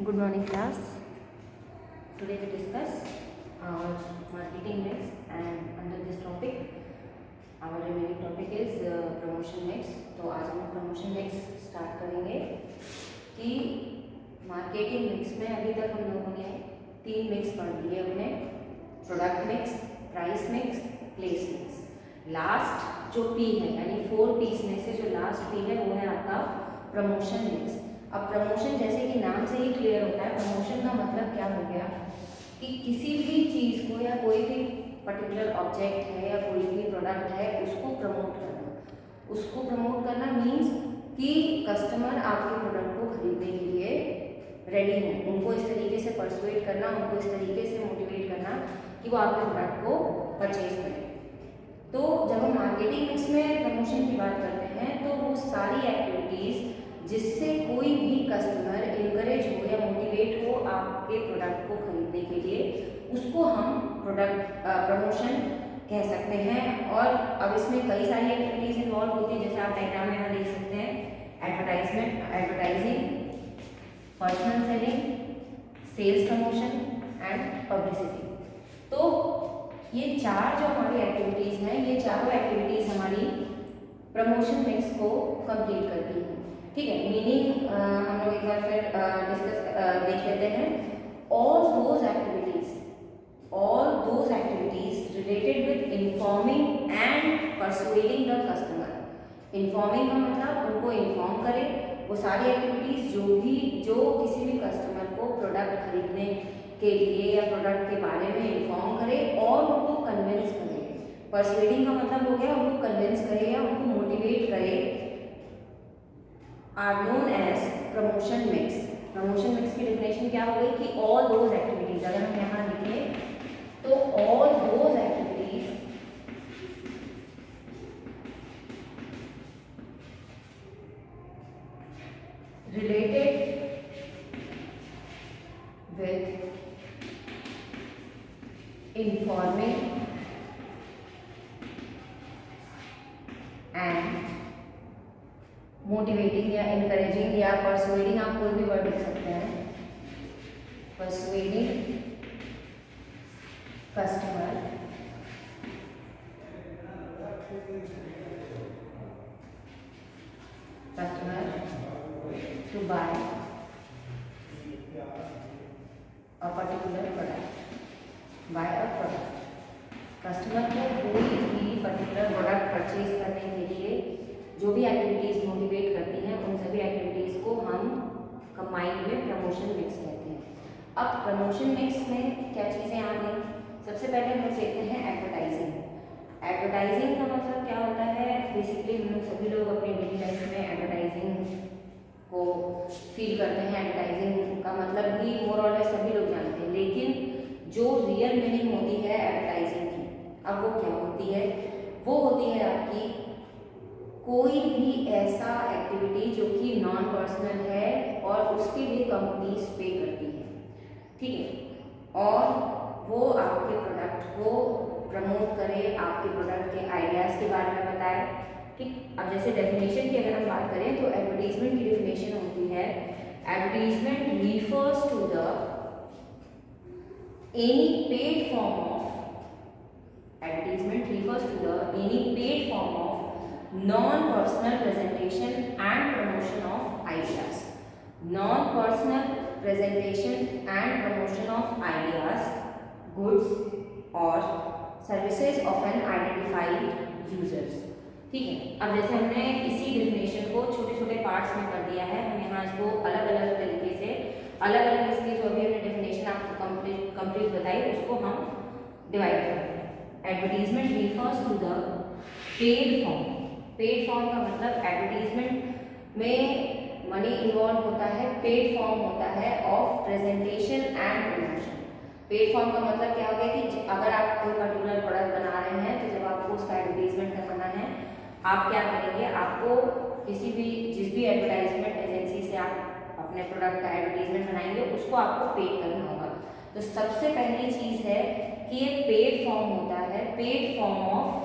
Good morning, class. Today we discuss our marketing mix, and under this topic, our remaining topic is promotion mix. तो आज हम promotion mix start करेंगे कि marketing mix में अभी तक हम लोगों ने 3 mix पढ़ लिए हमने, product mix, price mix, place mix. Last जो P है यानी 4 P's में से जो लास्ट P है वो है आपका प्रमोशन मिक्स. अब प्रमोशन जैसे कि नाम से ही क्लियर होता है, प्रमोशन का मतलब क्या हो गया कि किसी भी चीज़ को या कोई भी पर्टिकुलर ऑब्जेक्ट है या कोई भी प्रोडक्ट है उसको प्रमोट करना. उसको प्रमोट करना मीन्स कि कस्टमर आपके प्रोडक्ट को खरीदने के लिए रेडी हो, उनको इस तरीके से परसुएट करना, उनको इस तरीके से मोटिवेट करना कि वो आपके प्रोडक्ट को परचेज करें. तो जब हम मार्केटिंग मिक्स में प्रमोशन की बात करते हैं तो वो सारी एक्टिविटीज़ जिससे कोई भी कस्टमर इनकरेज हो या मोटिवेट हो आपके प्रोडक्ट को खरीदने के लिए, उसको हम प्रोडक्ट प्रमोशन कह सकते हैं. और अब इसमें कई सारी एक्टिविटीज़ इन्वॉल्व होती हैं, जैसे आप डायग्राम में यहाँ देख सकते हैं. Advertising, personal selling, sales promotion and publicity. तो ये चार जो हमारी एक्टिविटीज़ हैं, ये चारों एक्टिविटीज़ हमारी प्रमोशन मिक्स को कंप्लीट करती हैं. ठीक है, मीनिंग हम लोग एक बार फिर देख लेते हैं. All those activities related with informing and persuading the customer. Informing का मतलब उनको इन्फॉर्म करें, वो सारी एक्टिविटीज़ जो किसी भी कस्टमर को प्रोडक्ट खरीदने के लिए या प्रोडक्ट के बारे में इन्फॉर्म करे और उनको कन्विंस करे. परसुएडिंग का मतलब हो गया उनको कन्विंस करे या उनको मोटिवेट करे, are known as promotion mix. Promotion mix की डेफिनेशन क्या हो गई कि ऑल दोज एक्टिविटीज, अगर हम यहाँ लिखें तो all those activities related with informing and motivating या इनकरेजिंग या परसुएडिंग, आप कोई भी वर्ड लिख सकते हैं. Persuading customer to buy a particular product. Buy a product, customer को कोई भी पर्टिकुलर प्रोडक्ट परचेज करने के लिए जो भी एक्टिविटीज़ मोटिवेट करती हैं, उन सभी एक्टिविटीज़ को हम कंबाइंड में प्रमोशन मिक्स कहते हैं. अब प्रमोशन मिक्स में क्या चीज़ें आ गई, सबसे पहले हम लोग देखते हैं एडवर्टाइजिंग. एडवर्टाइजिंग का मतलब क्या होता है, बेसिकली हम लोग सभी लोग अपनी डेली लाइफ में एडवर्टाइजिंग को फील करते हैं. एडवर्टाइजिंग का मतलब भी मोर और लेस सभी लोग जानते हैं, लेकिन जो रियल मीनिंग होती है एडवर्टाइजिंग की, अब वो क्या होती है, वो होती है आपकी कोई भी ऐसा एक्टिविटी जो कि नॉन पर्सनल है और उसके लिए कंपनीज पे करती है. ठीक है, और वो आपके प्रोडक्ट को प्रमोट करे, आपके प्रोडक्ट के आइडियाज़ के बारे में बताए. ठीक, अब जैसे डेफिनेशन की अगर हम बात करें तो एडवर्टीजमेंट की डेफिनेशन होती है, advertisement refers to the any paid form of advertisement refers to the any paid form of non-personal presentation and promotion of ideas. Non-personal presentation and promotion of ideas, goods or services of an identified users. ठीक है, अब जैसे हमने इसी definition को छोटे छोटे parts में कर दिया है, हम यहाँ इसको अलग अलग तरीके से अलग अलग इसकी जो अभी हमने डेफिनेशन आपको कंप्लीट बताई उसको हम डिवाइड करते हैं. Advertisement refers to the paid form. Paid form का मतलब एडवर्टीजमेंट में मनी इन्वॉल्व होता है, पेड फॉर्म होता है of presentation and promotion. Paid form का मतलब क्या हो गया कि अगर आप कोई पर्टिकुलर प्रोडक्ट बना रहे हैं तो जब आपको उसका एडवर्टीजमेंट करवाना है, आप क्या करेंगे, आपको जिस भी एडवर्टाइजमेंट एजेंसी से आप अपने प्रोडक्ट का एडवर्टीजमेंट बनाएंगे उसको आपको पे करना होगा. तो सबसे पहली चीज़ है कि ये पेड फॉर्म होता है, पेड फॉर्म ऑफ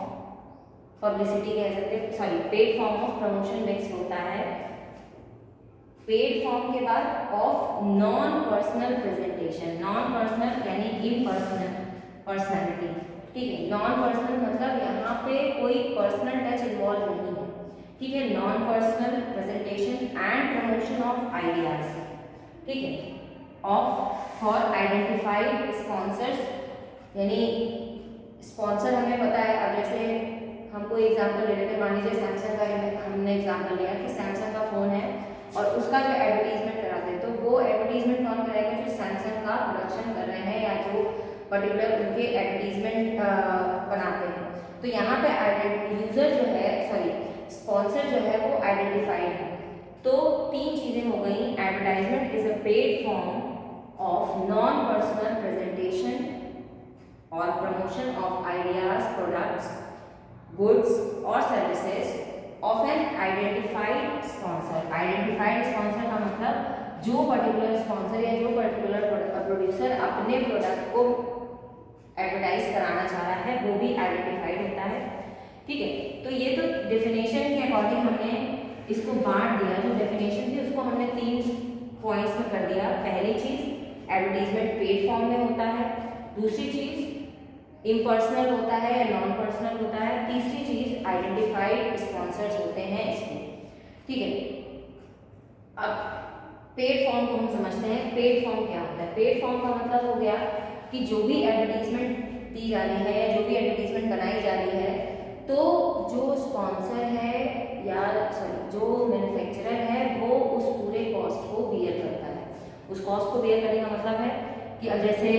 पब्लिसिटी कह सकते हैं, sorry paid form of promotion mix होता है. पेड फॉर्म के बाद of non personal presentation, non personal यानी इम्पर्सनल पर्सनैलिटी, ठीक है। नॉन पर्सनल मतलब यहाँ पे कोई पर्सनल टच इन्वॉल्व नहीं है, ठीक है। Non personal presentation and promotion of ideas, ठीक है, ऑफ फॉर आइडेंटिफाइड स्पॉन्सर्स, यानी स्पॉन्सर हमें पता है। अब जैसे हमको एग्जांपल ले लेते हैं, मान लीजिए सैमसंग का हमने एग्जांपल लिया कि सैमसंग का फ़ोन है और उसका जो एडवर्टीजमेंट कराते हैं, तो वो एडवर्टीजमेंट कौन कराएगा? जो सैमसंग का प्रोडक्शन कर रहे हैं या जो पर्टिकुलर उनके एडवर्टीजमेंट बनाते हैं। तो यहाँ पे यूज़र जो है, सॉरी स्पॉन्सर जो है वो आइडेंटिफाइड है। तो तीन चीज़ें हो गई। Advertisement is a paid form of non personal presentation और promotion of ideas, products, goods और services of an identified sponsor. Identified sponsor का मतलब जो पर्टिकुलर स्पॉन्सर या जो पर्टिकुलर प्रोड्यूसर अपने प्रोडक्ट को एडवर्टाइज कराना चाह रहा है वो भी आइडेंटिफाइड होता है, ठीक है। तो ये तो डेफिनेशन के अकॉर्डिंग हमने इसको बांट दिया। जो डेफिनेशन थी उसको हमने 3 पॉइंट्स में कर दिया। पहली चीज़ एडवर्टीजमेंट पेड फॉर्म में होता है, दूसरी चीज़ इम्पर्सनल होता है या नॉन पर्सनल होता है, तीसरी चीज़ आइडेंटिफाइड स्पॉन्सर्स होते हैं इसमें, ठीक है। अब पेड फॉर्म को हम समझते हैं। पेड फॉर्म क्या होता है? पेड फॉर्म का मतलब हो गया कि जो भी एडवर्टीजमेंट दी जा रही है या जो भी एडवर्टीजमेंट बनाई जा रही है, तो जो स्पॉन्सर है या सॉरी जो मैन्युफैक्चरर है वो उस पूरे कॉस्ट को बियर करता है। उस कॉस्ट को बियर करने का मतलब है कि अब जैसे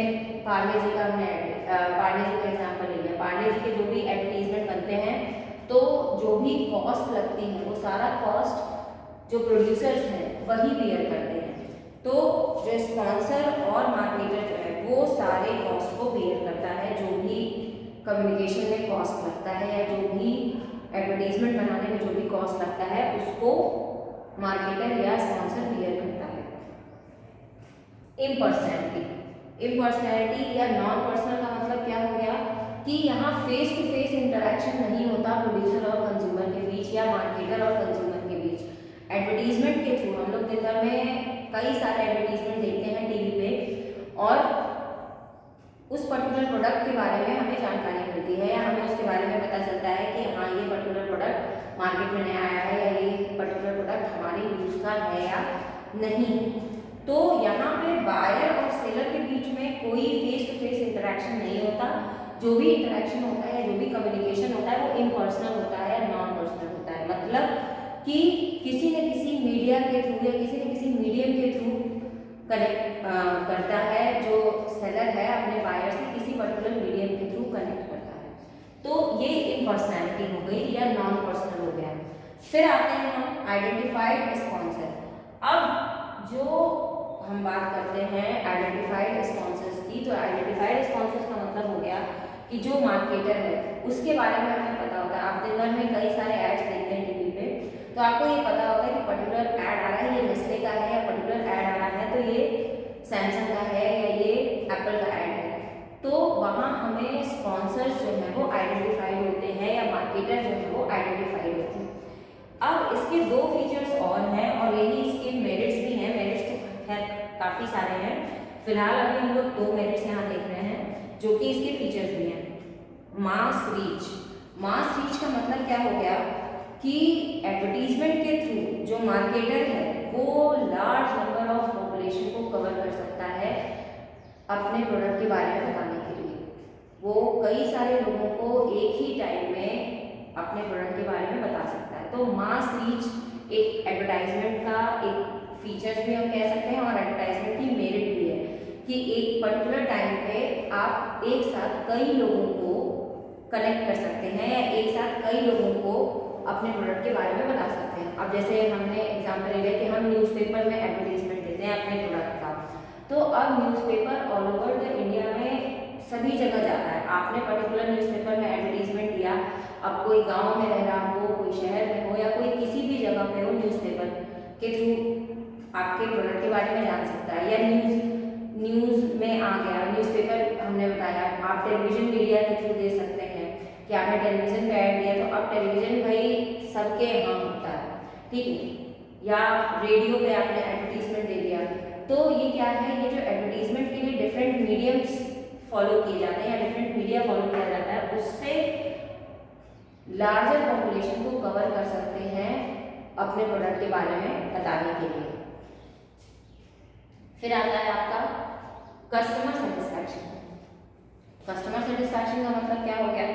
पार्ले जी का हमने पार्ले जी का एग्जाम्पल ले लिया। पार्ले जी के जो भी एडवर्टीजमेंट बनते हैं तो जो भी कॉस्ट लगती है वो सारा कॉस्ट जो प्रोड्यूसर्स हैं वही बियर करते हैं। तो जो स्पॉन्सर और मार्केटर जो है वो सारे कॉस्ट को बियर करता है। जो भी कम्युनिकेशन में कॉस्ट लगता है या जो भी एडवर्टीजमेंट बनाने में जो भी कॉस्ट लगता है उसको मार्केटर या स्पॉन्सर बियर करता है। इम्पर्सनैलिटी, इम्पर्सनैलिटी या नॉन पर्सनल का मतलब क्या हो गया कि यहाँ फेस टू फेस इंटरेक्शन नहीं होता प्रोड्यूसर और कंज्यूमर के बीच या मार्केटर और कंज्यूमर के बीच। एडवर्टीजमेंट के थ्रू हम लोग दिन भर में कई सारे एडवर्टीजमेंट देखते हैं टीवी पे और उस पर्टिकुलर प्रोडक्ट के बारे में हमें जानकारी मिलती है या हमें उसके बारे में पता चलता है कि हाँ ये पर्टिकुलर प्रोडक्ट मार्केट में नया आया है या ये पर्टिकुलर प्रोडक्ट हमारे यूज़ का है या नहीं। तो यहाँ पे बायर और सेलर के बीच में कोई फेस टू फेस इंटरेक्शन नहीं होता। जो भी इंटरेक्शन होता है, जो भी कम्युनिकेशन होता है वो इम्पर्सनल होता है या नॉन पर्सनल होता है। मतलब कि किसी न किसी मीडिया के थ्रू या किसी न किसी मीडियम के थ्रू कनेक्ट करता है। जो सेलर है अपने बायर से किसी पर्टिकुलर मीडियम के थ्रू कनेक्ट करता है। तो ये इम्पर्सनैलिटी हो गई या नॉन पर्सनल हो गया। फिर आते हैं हम आइडेंटिफाइड स्पॉन्सर। अब जो हम बात करते हैं आइडेंटिफाइड स्पॉन्सर्स की, तो आइडेंटिफाइड स्पॉन्सर्स का मतलब हो गया कि जो मार्केटर है उसके बारे में हमें पता होता है। आप दिन भर में कई सारे एड्स देखते हैं टीवी पे, तो आपको ये पता होता है कि पर्टिकुलर ऐड आ रहा है, ये नेस्ले का है, या पर्टिकुलर ऐड आ रहा है तो ये सैमसंग का है या ये एप्पल का ऐड है। तो वहाँ हमें स्पॉन्सर्स जो है वो आइडेंटिफाइड होते हैं या मार्केटर जो है वो आइडेंटिफाइड होते हैं। अब इसके 2 फीचर्स और हैं और यही इसके मेरिट्स भी हैं। मेरिट्स तो खैर काफ़ी सारे हैं, फिलहाल अभी हम लोग 2 मेरिट्स यहाँ देख रहे हैं जो कि इसके फीचर्स भी हैं। मास रीच। मास रीच का मतलब क्या हो गया कि एडवर्टीजमेंट के थ्रू जो मार्केटर है वो लार्ज नंबर ऑफ पॉपुलेशन को कवर कर सकता है अपने प्रोडक्ट के बारे में बताने के लिए। वो कई सारे लोगों को एक ही टाइम में अपने प्रोडक्ट के बारे में बता सकता है। तो मास रीच एक एडवर्टाइजमेंट का एक फीचर्स भी हम कह सकते हैं और एडवर्टाइजमेंट की मेरिट भी है कि एक पर्टिकुलर टाइम पे आप एक साथ कई लोगों को कनेक्ट कर सकते हैं या एक साथ कई लोगों को अपने प्रोडक्ट के बारे में बता सकते हैं। अब जैसे हमने एग्जाम्पल ले लिया कि हम न्यूज़पेपर में एडवर्टीजमेंट देते हैं अपने प्रोडक्ट का, तो अब newspaper all over the India में सभी जगह जाता है। आपने पर्टिकुलर न्यूज़पेपर में एडवर्टीजमेंट दिया, अब कोई गांव में रह रहा हो, कोई शहर में हो या कोई किसी भी जगह पे हो, न्यूज़पेपर के थ्रू आपके प्रोडक्ट के बारे में जान सकता है। या न्यूज़ में आ गया, न्यूज़पेपर हमने बताया, आप टेलीविजन मीडिया के थ्रू दे सकते हैं कि आपने टेलीविजन पे ऐड दिया तो अब टेलीविजन भाई सबके यहाँ होता है, ठीक है। या रेडियो पे आपने एडवर्टीजमेंट दे दिया, तो ये क्या है, ये जो एडवर्टीजमेंट के लिए डिफरेंट मीडियम्स फॉलो किए जाते हैं या डिफरेंट मीडिया फॉलो किया जाता है, उससे लार्जर पॉपुलेशन को कवर कर सकते हैं अपने प्रोडक्ट के बारे में बताने के लिए। फिर आता है आपका कस्टमर सेटिस्फैक्शन। कस्टमर सेटिस्फैक्शन का मतलब क्या हो गया,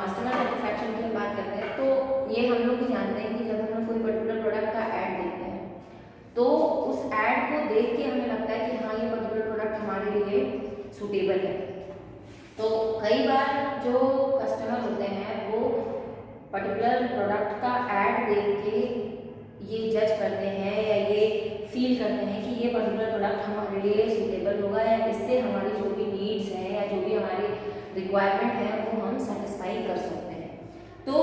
कस्टमर सेटिस्फैक्शन की बात करते हैं तो ये हम लोग भी जानते हैं कि जब हम लोग कोई पर्टिकुलर प्रोडक्ट का ऐड देखते हैं तो उस ऐड को देख के हमें लगता है कि हाँ ये पर्टिकुलर प्रोडक्ट हमारे लिए सूटेबल है। तो कई बार जो कस्टमर होते हैं वो पर्टिकुलर प्रोडक्ट का ऐड देख के ये जज करते हैं या ये फील करते हैं कि ये पर्टिकुलर प्रोडक्ट हमारे लिए सूटेबल होगा या इससे हमारी जो भी नीड्स हैं या जो भी हमारी रिक्वायरमेंट है वो हम सेटिस्फाई कर सकते हैं। तो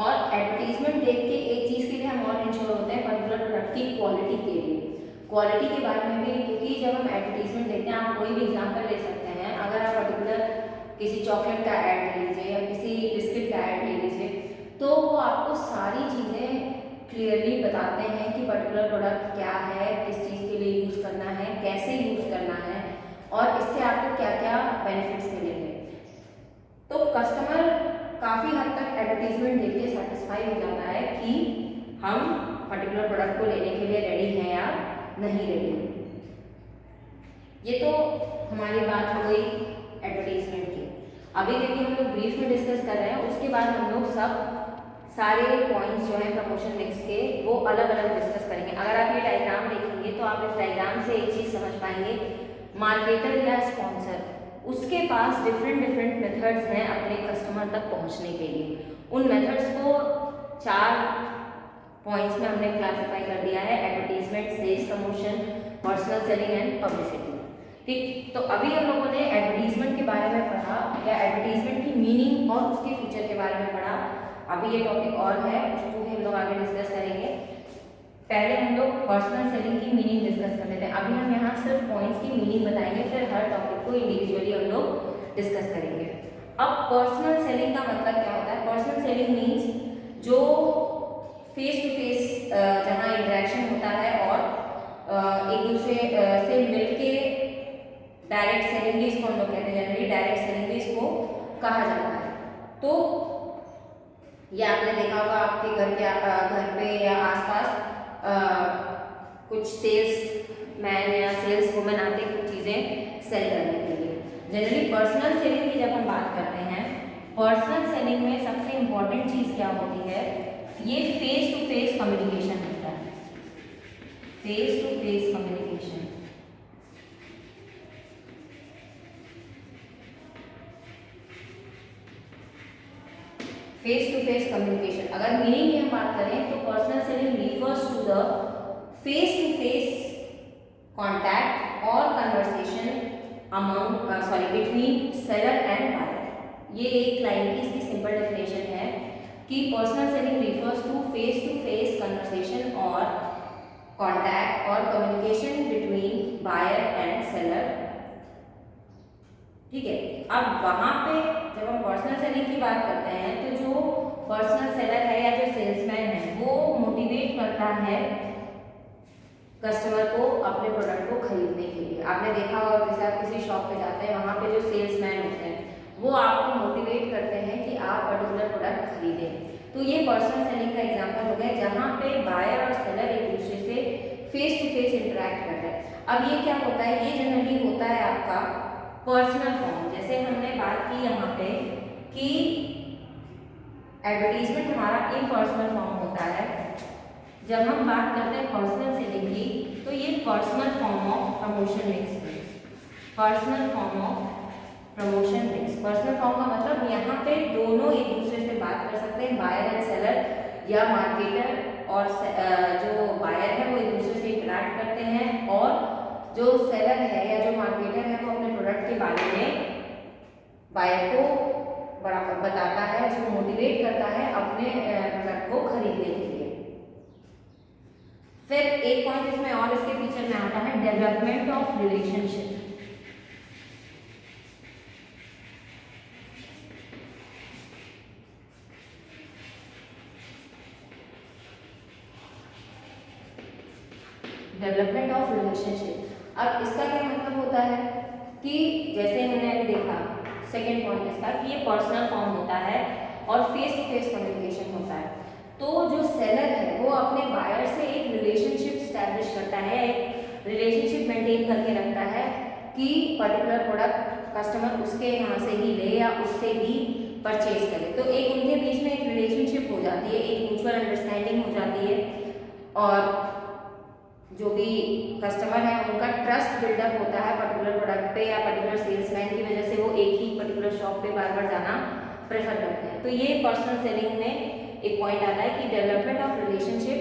और एडवर्टीजमेंट देख के एक चीज़ के लिए हम और इंश्योर होते हैं पर्टिकुलर प्रोडक्ट की क्वालिटी के लिए, क्वालिटी के बारे में भी, क्योंकि जब हम एडवर्टीजमेंट देखते हैं, आप कोई भी एग्जांपल ले सकते हैं, अगर आप पर्टिकुलर किसी चॉकलेट का ऐड ले लीजिए या किसी बिस्किट का ऐड ले लीजिए, तो वो आपको सारी चीज़ें क्लियरली बताते हैं कि पर्टिकुलर प्रोडक्ट क्या है, किस चीज़ के लिए यूज़ करना है, कैसे यूज़ करना है और इससे आपको क्या क्या बेनिफिट्स मिलेंगे। तो कस्टमर काफ़ी हद तक एडवर्टीजमेंट देख के सेटिस्फाई हो जाता है कि हम पर्टिकुलर प्रोडक्ट को लेने के लिए रेडी हैं या नहीं रेडी। ये तो हमारी बात हो गई एडवर्टीजमेंट की। अभी देखिए हम लोग ब्रीफ में डिस्कस कर रहे हैं, उसके बाद हम लोग सब सारे पॉइंट्स जो हैं प्रमोशन मिक्स के वो अलग अलग डिस्कस करेंगे। अगर आप ये डायग्राम देखेंगे तो आप इस डायग्राम से एक चीज़ समझ पाएंगे, मार्केटर या स्पॉन्सर उसके पास डिफरेंट मेथड्स हैं अपने कस्टमर तक पहुंचने के लिए। उन मेथड्स को 4 पॉइंट्स में हमने क्लासिफाई कर दिया है, advertisement, sales promotion, personal selling and publicity. ठीक, तो अभी हम लोगों ने एडवर्टीजमेंट के बारे में पढ़ा या एडवर्टीजमेंट की मीनिंग और उसके फीचर के बारे में पढ़ा। अभी ये टॉपिक और है, उसको भी हम लोग आगे डिस्कस करेंगे। पहले हम लोग पर्सनल सेलिंग की मीनिंग डिस्कस कर लेते हैं। अभी हम यहाँ सिर्फ पॉइंट्स की मीनिंग बताएंगे, फिर हर टॉपिक को इंडिविजुअली हम लोग डिस्कस करेंगे। अब पर्सनल सेलिंग का मतलब क्या होता है? पर्सनल सेलिंग मीन्स जो फेस टू फेस जहाँ इंटरेक्शन होता है और एक दूसरे से मिलके डायरेक्ट सेलिंग भी इसको हम लोग कहते हैं, जनरली डायरेक्ट सेलिंग भी इसको कहा जाता है। तो ये आपने देखा होगा आपके घर पे या आसपास कुछ सेल्स मैन या सेल्स वुमेन आते हैं कुछ चीज़ें सेल करने के लिए। जनरली पर्सनल सेलिंग की जब हम बात करते हैं, पर्सनल सेलिंग में सबसे इम्पॉर्टेंट चीज़ क्या होती है? ये फेस टू फेस कम्युनिकेशन होता है, face to face communication. Face to face communication, अगर मीनिंग की हम बात करें तो personal selling refers to the face to face contact और conversation between seller and buyer. ये एक लाइन की इसकी सिंपल डेफिनेशन है कि personal selling refers to face conversation और कॉन्टैक्ट और communication between buyer and seller. ठीक है, अब वहाँ पे जब हम पर्सनल सेलिंग की बात करते हैं तो जो पर्सनल सेलर है या जो सेल्समैन है वो मोटिवेट करता है कस्टमर को अपने प्रोडक्ट को खरीदने के लिए। आपने देखा होगा जैसे आप किसी शॉप पे जाते हैं, वहाँ पे जो सेल्समैन होते हैं वो आपको मोटिवेट करते हैं कि आप पर्टिकुलर प्रोडक्ट खरीदें। तो ये पर्सनल सेलिंग का एग्जाम्पल हो गया जहाँ पे बायर और सेलर एक दूसरे से फेस टू फेस इंटरेक्ट कर रहे हैं। अब ये क्या होता है? ये जनरली होता है आपका पर्सनल फॉर्म। जैसे हमने बात की यहाँ पे कि एडवर्टीजमेंट हमारा इम्पर्सनल फॉर्म होता है। जब हम बात करते हैं पर्सनल सेलिंग की तो ये personal form of promotion mix है, personal form of promotion mix. Personal form का मतलब यहाँ पे दोनों एक दूसरे से बात कर सकते हैं, बायर एंड सेलर या मार्केटर और जो बायर है वो एक दूसरे से इंटरेक्ट करते हैं और जो सेलर है या जो मार्केटर है वो अपने प्रोडक्ट के बारे में बायर को बताता है, उसको मोटिवेट करता है अपने प्रोडक्ट को खरीदने के लिए। फिर एक पॉइंट इसमें और इसके फीचर में आता है development of relationship. Development of relationship, अब इसका क्या मतलब होता है कि जैसे हमने अभी देखा सेकेंड पॉइंट इसका कि ये पर्सनल फॉर्म होता है और फेस टू फेस कम्युनिकेशन होता है। तो जो सेलर है वो अपने बायर से एक रिलेशनशिप स्टैब्लिश करता है, एक रिलेशनशिप मेंटेन करके रखता है कि पर्टिकुलर प्रोडक्ट कस्टमर उसके यहाँ से ही ले या उससे ही परचेज करे। तो एक उनके बीच में एक रिलेशनशिप हो जाती है, एक म्यूचुअल अंडरस्टैंडिंग हो जाती है, और जो भी कस्टमर है उनका ट्रस्ट बिल्डअप होता है पर्टिकुलर प्रोडक्ट पे या पर्टिकुलर सेल्समैन की वजह से वो एक ही पर्टिकुलर शॉप पे बार बार जाना प्रेफर करते हैं। तो ये पर्सनल सेलिंग में एक पॉइंट आता है कि डेवलपमेंट ऑफ रिलेशनशिप,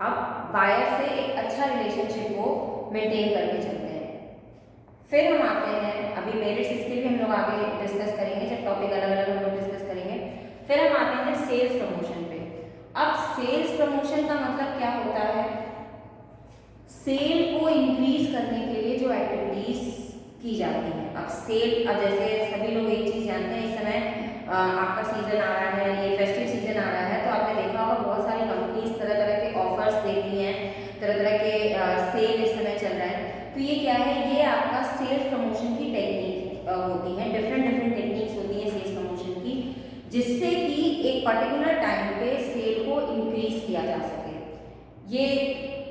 अब बायर से एक अच्छा रिलेशनशिप वो मेंटेन करके चलते हैं। फिर हम आते हैं, अभी मेरिट्स इसके भी हम लोग आगे डिस्कस करेंगे, जब टॉपिक अलग अलग हम लोग डिस्कस करेंगे। फिर हम आते हैं सेल्स प्रमोशन पे। अब सेल्स प्रमोशन का मतलब क्या होता है, सेल को इंक्रीज करने के लिए जो एक्टिविटीज की जाती हैं। अब सेल, अब जैसे सभी लोग एक चीज जानते हैं, इस समय आपका सीजन आ रहा है, ये फेस्टिव सीजन आ रहा है, तो आपने देखा होगा बहुत सारी कंपनीज तरह तरह के ऑफर्स देती हैं, तरह तरह के सेल इस समय चल रहा है। तो ये क्या है, ये आपका सेल्स प्रमोशन की टेक्निक होती है, डिफरेंट टेक्निक्स होती हैं सेल्स प्रमोशन की, जिससे कि एक पर्टिकुलर टाइम पे सेल को इंक्रीज किया जा सके। ये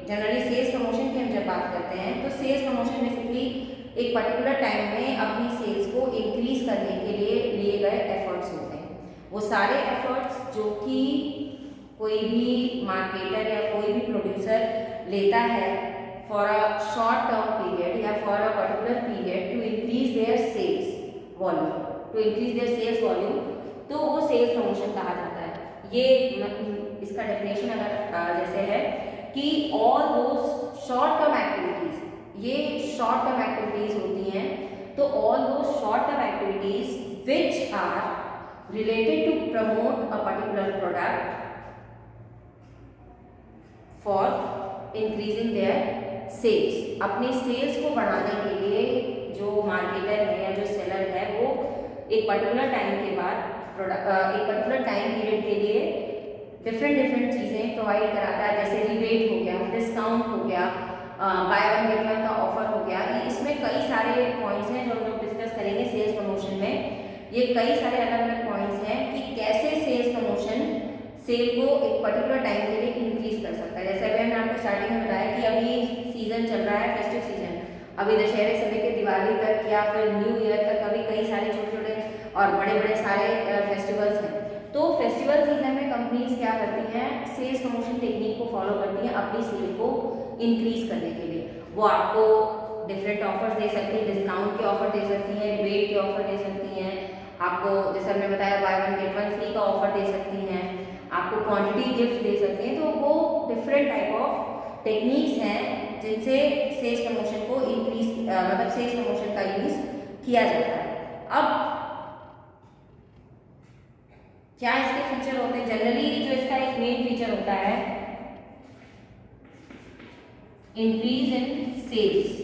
जनरली सेल्स प्रमोशन की हम जब बात करते हैं तो सेल्स प्रमोशन बेसिकली एक पर्टिकुलर टाइम में अपनी सेल्स को इंक्रीज करने के लिए लिए गए एफर्ट्स होते हैं। वो सारे एफर्ट्स जो कि कोई भी मार्केटर या कोई भी प्रोड्यूसर लेता है for a short term period या for a particular period to increase their sales volume, तो वो सेल्स प्रमोशन कहा जाता है। ये इसका डेफिनेशन अगर जैसे है कि all those short term activities, ये शॉर्ट टर्म एक्टिविटीज होती हैं, तो all those short term activities which are related to promote a particular product for increasing their sales, अपने सेल्स को बढ़ाने के लिए जो मार्केटर है या जो सेलर है वो एक पर्टिकुलर टाइम के बाद एक पर्टिकुलर टाइम पीरियड के लिए डिफरेंट चीज़ें प्रोवाइड कराता है, जैसे रिबेट हो गया, डिस्काउंट हो गया, बाय वन गेट वन का ऑफर हो गया। ये इसमें कई सारे पॉइंट्स हैं जो हम लोग डिस्कस करेंगे सेल्स प्रमोशन में। ये कई सारे अलग अलग पॉइंट्स हैं कि कैसे सेल्स प्रमोशन सेल को एक पर्टिकुलर टाइम के लिए इंक्रीज कर सकता है। जैसे अभी हमने आपको स्टार्टिंग में बताया कि अभी सीजन चल रहा है, फेस्टिव सीजन, अभी दशहरे से लेकर दिवाली तक या फिर न्यू ईयर तक अभी कई सारे छोटे छोटे और बड़े बड़े सारे फेस्टिवल्स हैं। तो फेस्टिवल सीजन में कंपनीज क्या करती हैं, सेल्स प्रमोशन टेक्निक को फॉलो करती हैं अपनी सेल को इंक्रीज करने के लिए। वो आपको डिफरेंट ऑफर्स दे सकती हैं, डिस्काउंट के ऑफर दे सकती हैं, रिबेट के ऑफर दे सकती हैं, आपको जैसे हमने बताया by one get one free का ऑफर दे सकती हैं, आपको क्वांटिटी गिफ्ट दे सकती हैं। तो वो डिफरेंट टाइप ऑफ टेक्निक्स हैं जिनसे सेल्स प्रमोशन को इंक्रीज मतलब सेल्स प्रमोशन का यूज किया जाता है। अब क्या इसके फीचर होते हैं, जनरली जो इसका एक मेन फीचर होता है इंक्रीज इन सेल्स।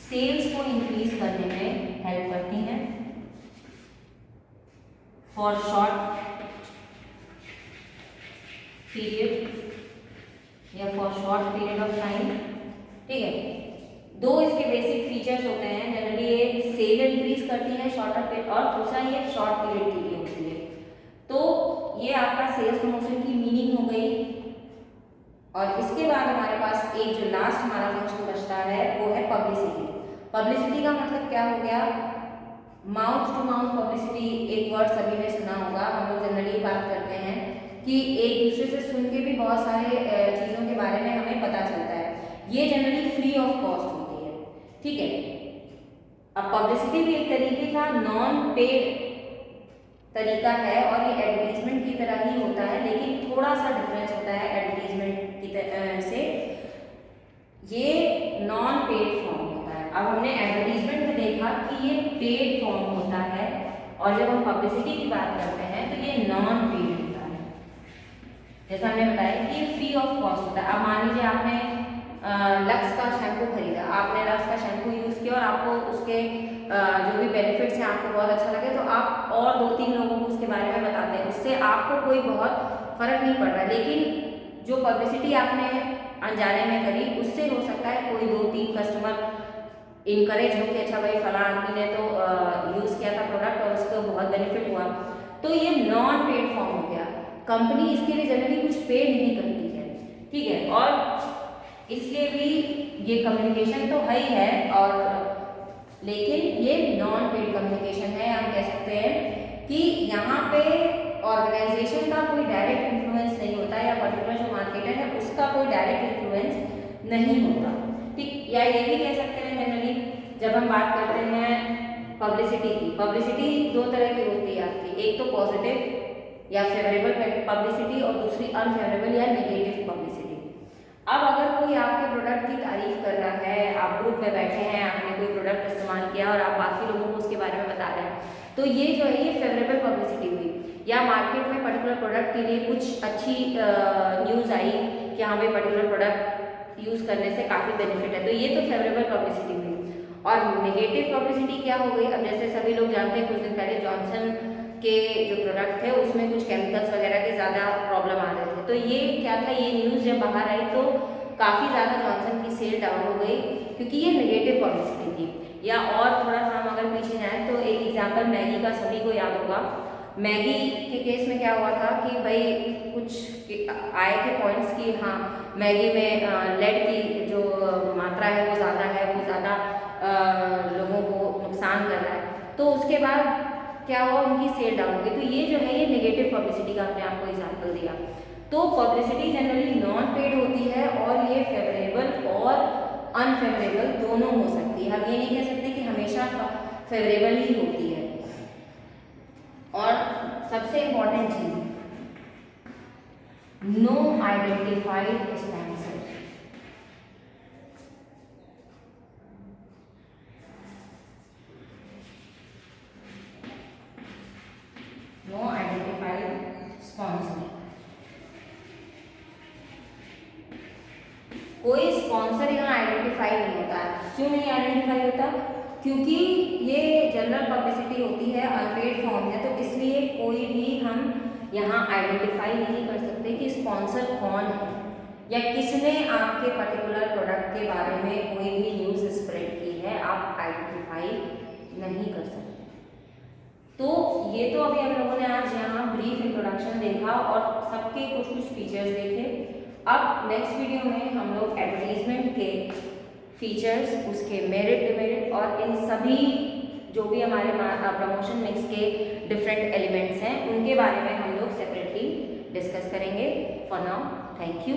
सेल्स को इंक्रीज करने में हेल्प करती हैं फॉर शॉर्ट पीरियड या for short period of time. ठीक है, दो इसके बेसिक फीचर्स होते हैं, जनरली ये सेल इंक्रीज करती है शॉर्टर पीरियड और दूसरा ये शॉर्ट पीरियड के लिए होती है। तो ये आपका सेल्स प्रमोशन की मीनिंग हो गई। और इसके बाद हमारे पास एक जो लास्ट हमारा फंक्शन बचता है वो है पब्लिसिटी। पब्लिसिटी का मतलब क्या हो गया, माउथ टू माउथ पब्लिसिटी, एक वर्ड सभी ने सुना होगा। हम लोग जनरली बात करते हैं कि एक दूसरे से सुन के भी बहुत सारे चीज़ों के बारे में हमें पता चलता है। ये जनरली फ्री ऑफ कॉस्ट होती है। ठीक है, अब पब्लिसिटी भी एक तरीके का नॉन पेड तरीका है और ये एडवर्टीजमेंट की तरह ही होता है, लेकिन थोड़ा सा डिफरेंस होता है एडवर्टीजमेंट की से। ये नॉन पेड फॉर्म होता है अब हमने एडवर्टीजमेंट में देखा कि ये पेड फॉर्म होता है, और जब हम पब्लिसिटी की बात करते हैं तो ये नॉन पेड होता है। जैसा हमने बताया कि ये फ्री ऑफ कॉस्ट होता है। अब मान लीजिए आपने लक्स का शैम्पू खरीदा, आपने लक्स का शैम्पू यूज़ किया और आपको उसके जो भी बेनिफिट्स हैं आपको बहुत अच्छा लगे, तो आप और 2-3 लोगों को उसके बारे में बताते हैं, उससे आपको कोई बहुत फर्क नहीं पड़ रहा। लेकिन जो पब्लिसिटी आपने अनजाने में करी, उससे हो सकता है कोई 2-3 कस्टमर इनकरेज हो कि अच्छा भाई फला आदमी ने तो यूज़ किया था प्रोडक्ट और उसको बहुत बेनिफिट हुआ, तो ये नॉन पेड फॉर्म हो गया। कंपनी इसके लिए जनरली कुछ पे नहीं करती है, ठीक है, और इसलिए भी ये कम्युनिकेशन तो है ही है, और लेकिन ये नॉन पेड कम्युनिकेशन है। हम कह सकते हैं कि यहाँ पे ऑर्गेनाइजेशन का कोई डायरेक्ट इन्फ्लुएंस नहीं होता, या पर्टिकुलर जो मार्केटर है उसका कोई डायरेक्ट इन्फ्लुएंस नहीं होता, ठीक। या ये भी कह सकते हैं जनरली जब हम बात करते हैं पब्लिसिटी की, पब्लिसिटी 2 तरह की होती है आपकी, एक तो पॉजिटिव या फेवरेबल पब्लिसिटी और दूसरी अनफेवरेबल या नेगेटिव पब्लिसिटी। अब अगर कोई आपके प्रोडक्ट की तारीफ कर रहा है, आप ग्रुप में बैठे हैं, आपने कोई प्रोडक्ट इस्तेमाल किया और आप बाकी लोगों को उसके बारे में बता रहे हैं, तो ये जो है ये फेवरेबल पब्लिसिटी हुई। या मार्केट में पर्टिकुलर प्रोडक्ट के लिए कुछ अच्छी न्यूज़ आई कि हाँ भाई पर्टिकुलर प्रोडक्ट यूज़ करने से काफ़ी बेनिफिट है, तो ये तो फेवरेबल पब्लिसिटी हुई। और नेगेटिव पब्लिसिटी क्या हो गई, अब जैसे सभी लोग जानते हैं कुछ दिन पहले जॉनसन के जो प्रोडक्ट थे उसमें कुछ केमिकल्स वगैरह के ज़्यादा प्रॉब्लम आ रहे थे, तो ये क्या था, ये न्यूज़ जब बाहर आई तो काफ़ी ज़्यादा जॉनसन की सेल डाउन हो गई, क्योंकि ये नेगेटिव पब्लिसिटी थी। या और थोड़ा सा हम अगर पीछे जाएँ तो एक एग्जाम्पल मैगी का सभी को याद होगा। मैगी के केस में क्या हुआ था कि भाई कुछ आए थे पॉइंट्स कि हाँ मैगी में लेड की जो मात्रा है वो ज़्यादा है, वो ज़्यादा लोगों को नुकसान कर रहा है, तो उसके बाद क्या हुआ, उनकी सेल डाउन हो गई। तो ये जो है ये नेगेटिव पब्लिसिटी का आपने आपको एग्जाम्पल दिया। तो पब्लिसिटी जनरली नॉन पेड होती है और ये फेवरेबल और अनफेवरेबल दोनों हो सकती है। हम ये नहीं कह सकते कि हमेशा फेवरेबल ही होती है। और सबसे इम्पोर्टेंट चीज, no identified sponsor. No identified sponsor, कोई स्पॉन्सर यहाँ आइडेंटिफाई नहीं होता है। क्यों नहीं आइडेंटिफाई होता, क्योंकि ये जनरल पब्लिसिटी होती है, अनपेड फॉर्म है, तो इसलिए कोई भी हम यहाँ आइडेंटिफाई नहीं कर सकते कि स्पॉन्सर कौन है या किसने आपके पर्टिकुलर प्रोडक्ट के बारे में कोई भी न्यूज़ स्प्रेड की है, आप आइडेंटिफाई नहीं कर सकते। तो ये तो अभी हम लोगों ने आज यहाँ ब्रीफ इंट्रोडक्शन देखा और सबके कुछ कुछ फीचर्स देखे। अब नेक्स्ट वीडियो में हम लोग एडवर्टीजमेंट के फीचर्स, उसके मेरिट डिमेरिट और इन सभी जो भी हमारे प्रमोशन मिक्स के डिफरेंट एलिमेंट्स हैं उनके बारे में हम लोग सेपरेटली डिस्कस करेंगे। For now thank you.